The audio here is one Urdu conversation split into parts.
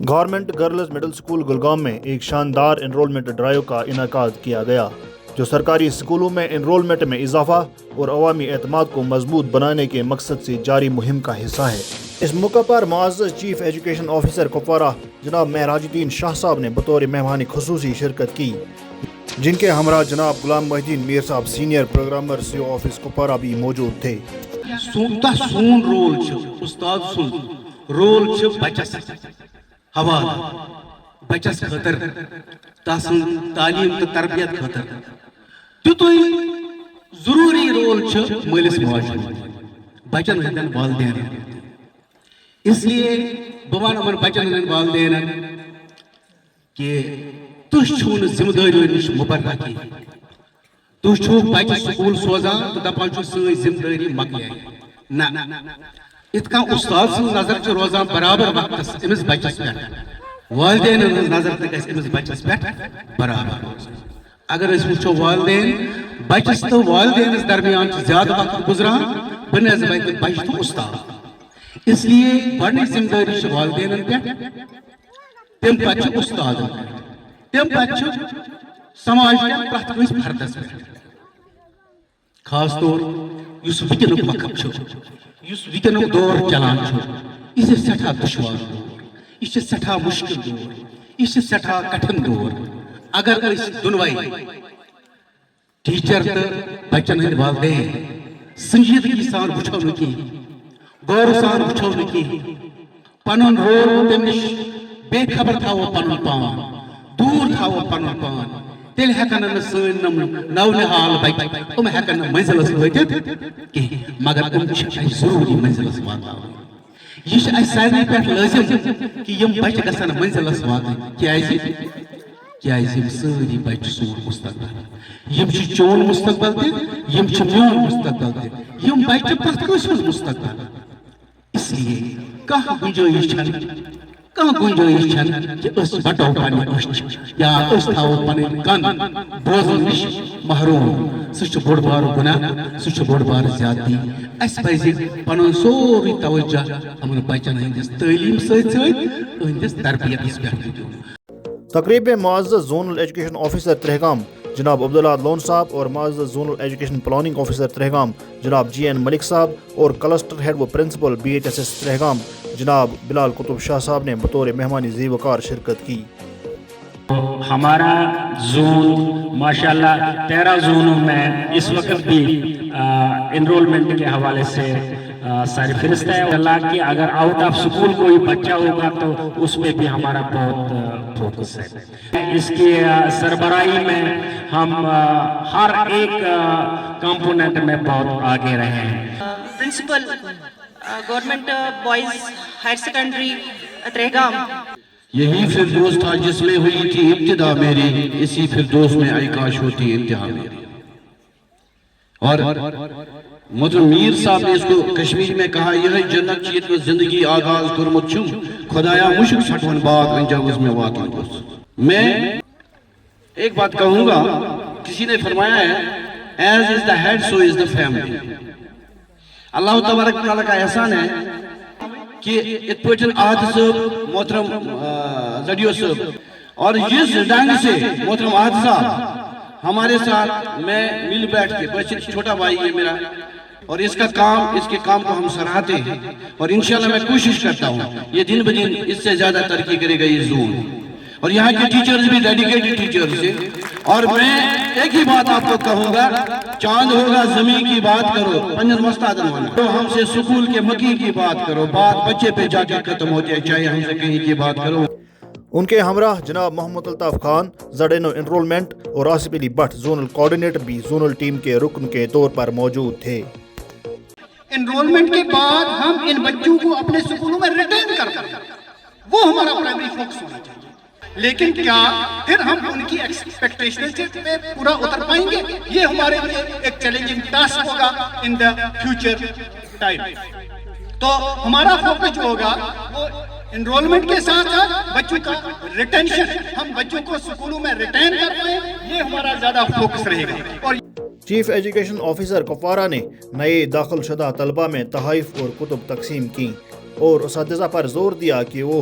Government girls middle school Kulgam میں ایک شاندار انرولمنٹ ڈرائیو کا انعقاد کیا گیا جو سرکاری اسکولوں میں انرولمنٹ میں اضافہ اور عوامی اعتماد کو مضبوط بنانے کے مقصد سے جاری مہم کا حصہ ہے۔ اس موقع پر معزز چیف ایجوکیشن آفیسر کپوارہ جناب معراج الدین شاہ صاحب نے بطور مہمان خصوصی شرکت کی، جن کے ہمراہ جناب غلام محی الدین میر صاحب senior programmer CO office Kupwara بھی موجود تھے۔ سون رول استاد سن رول بچس حوالہ بچس خاطر تسن تعلیم تو تربیت خاطر تیوتھے ضروری رول مالس ماجہ بچن ہندین والدین۔ اس لیے بہ ون بچن ہندین والدین کہ تھی چھو ذمہ داریوں نش مبرہ کی، تھی چھو بچہ سکول سوزان تو دپان چھو سن ذمہ داری مکلے نہ ات کان استاد سن نظر چھ روزان برابر وقت امس بچس پہ، والدین نظر تہ گژھِ امس بچس پہ برابر۔ اگر اس وچھو والدین بچس تو والدینس درمیان زیادہ وقت گزران بنسبت بچہ تو استاد، اس لیے گۄڈنِچ ذمہ داری چھ والدینن پہ، تم پتہ استادن پہ، تم پتہ سماج کے پرٛٮ۪تھ کٲنٛسہِ فردس پہ۔ خاص طور اس وٕنکیٚنُک وقت چھُ، اس وٕنکیٚنُک دور چلان چھُ، یہ چھُ سٮ۪ٹھاہ دُشوار دور، یہ چھُ سٮ۪ٹھاہ مشکل دور، یہ چھُ سٮ۪ٹھاہ کٹھن دور۔ اگر أسۍ دۄنوَے ٹیچر تہٕ بچن ہٕنٛدۍ والدین سنجیدگی سان وٕچھو نہٕ کینٛہہ، غور سان وٕچھو نہٕ کینٛہہ، پنُن رول تمہِ نش بے خبر تھاوو پنُن پان، دور تھاوو پنُن پان، تیٚلہِ ہٮ۪کن نہٕ سٲنۍ نو نِہال بچہِ یِم ہٮ۪کن نہٕ منزلس وٲتِتھ کینٛہہ، مگر یِم چھِ اَسہِ ضروٗری منزلس واتناوٕنۍ۔ یہ چھُ اَسہِ سارنٕے پٮ۪ٹھ لٲزِم کہ یِم بچہِ گژھن منزلس واتٕنۍ، کیٛازِ یِم سٲری بچہِ سون مستقبل، یِم چھِ چون مستقبل تہِ، یِم چھِ میون مستقبل تہِ، یِم بچہِ پرٛٮ۪تھ کٲنٛسہِ ہُنٛد مستقبل۔ اس لیے کانٛہہ گُنجٲیِش چھنہٕ کہ أسۍ بٹو پنٕنۍ أچھ یا أسۍ تھاوو پنٕنۍ کن بوزن نش محروم، سُہ چھُ بوٚڑ بارٕ گُناہ، سُہ چھُ بوٚڑ بارٕ زیادتی۔ اَسہِ پزِ پنُن سورُے توجہ یِمن بچن ہٕنٛدِس تعلیٖم سۭتۍ سۭتۍ أہنٛدِس تربیتس پٮ۪ٹھ دیُن۔ تقریب میں معزز زونل ایجوکیشن آفیسر ترہگام جناب عبداللہ لون صاحب اور معزز زونل ایجوکیشن پلاننگ آفیسر ترہگام جناب GN ملک صاحب اور کلسٹر ہیڈ و پرنسپل BHSS ترہگام جناب بلال قطب شاہ صاحب نے بطور مہمان زی وقار شرکت کی۔ ہمارا زون ماشاءاللہ 13 زونوں میں اس وقت بھی انرولمنٹ کے حوالے سے ساری فہرست ہے۔ اللہ کہ اگر آؤٹ آف سکول کوئی بچہ ہوگا تو اس پہ بھی ہمارا بہت فوکس ہے۔ اس کی سربراہی میں ہم ہر ایک کمپوننٹ میں بہت آگے رہے ہیں۔ Principal government boys higher secondary Trehgam. یہی فردوس تھا جس میں ہوئی تھی ابتدا میری، اسی فردوس میں ای کاش ہوتی انتہا میری۔ اور محترم میر صاحب نے اس کو کشمیر میں کہا، یہ جنت چیت میں زندگی آغاز کرمت چھم، خدایا مشک سٹون باغ انجاز میں واتن دوست۔ میں ایک بات کہوں گا، کسی نے فرمایا ہے as is the head so is the family۔ اللہ تبارک تعالیٰ کا احسان ہے کہ اتپوچن آہد صاحب، محترم زڈیو صاحب اور جس ڈانگ سے محترم آہد صاحب ہمارے ساتھ میں مل بیٹھ کے، بس چھوٹا بھائی ہے میرا، اور اس کے کام کو ہم سراہتے ہیں، اور انشاءاللہ میں کوشش کرتا ہوں یہ دن بدن اس سے زیادہ ترقی کرے گا یہ زون، اور یہاں کے ٹیچرز بھی ڈیڈیکیٹڈ ٹیچرز ہیں۔ اور میں ایک ہی بات آپ کو کہوں گا، چاند ہوگا زمین کی بات کرو، پنجن مستادن ہونا، تو ہم سے سکول کے مکی کی بات کرو، بات بچے پہ جا کے ختم ہوتی ہے، چاہے ہم سے کہیں کی بات کرو۔ ان کے ہمراہ جناب محمد الطاف خان زڈینو انرولمنٹ اور آصف علی بٹ زونل کوآرڈینیٹر بھی زونل ٹیم کے رکن کے طور پر موجود تھے۔ انرولمنٹ کے بعد ہم ان بچوں کو اپنے سکولوں میں ریٹین کر پائیں، وہ ہمارا پرائمری فوکس ہونا چاہیے۔ لیکن کیا پھر ہم ان کی ایکسپیکٹیشن سے پورا اتر پائیں گے؟ یہ ہمارے لیے ایک چیلنجنگ ٹاسک ہوگا ان دا فیوچر ٹائم۔ تو ہمارا فوکس جو ہوگا وہ انرولمنٹ کے ساتھ ساتھ بچوں کا ریٹینشن، ہم بچوں کو سکولوں میں ریٹین کر پائیں، یہ ہمارا زیادہ فوکس رہے گا۔ اور چیف ایجوکیشن آفیسر کپوارہ نے نئے داخل شدہ طلبہ میں تحائف اور کتب تقسیم کی اور اساتذہ پر زور دیا کہ وہ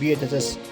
BHSS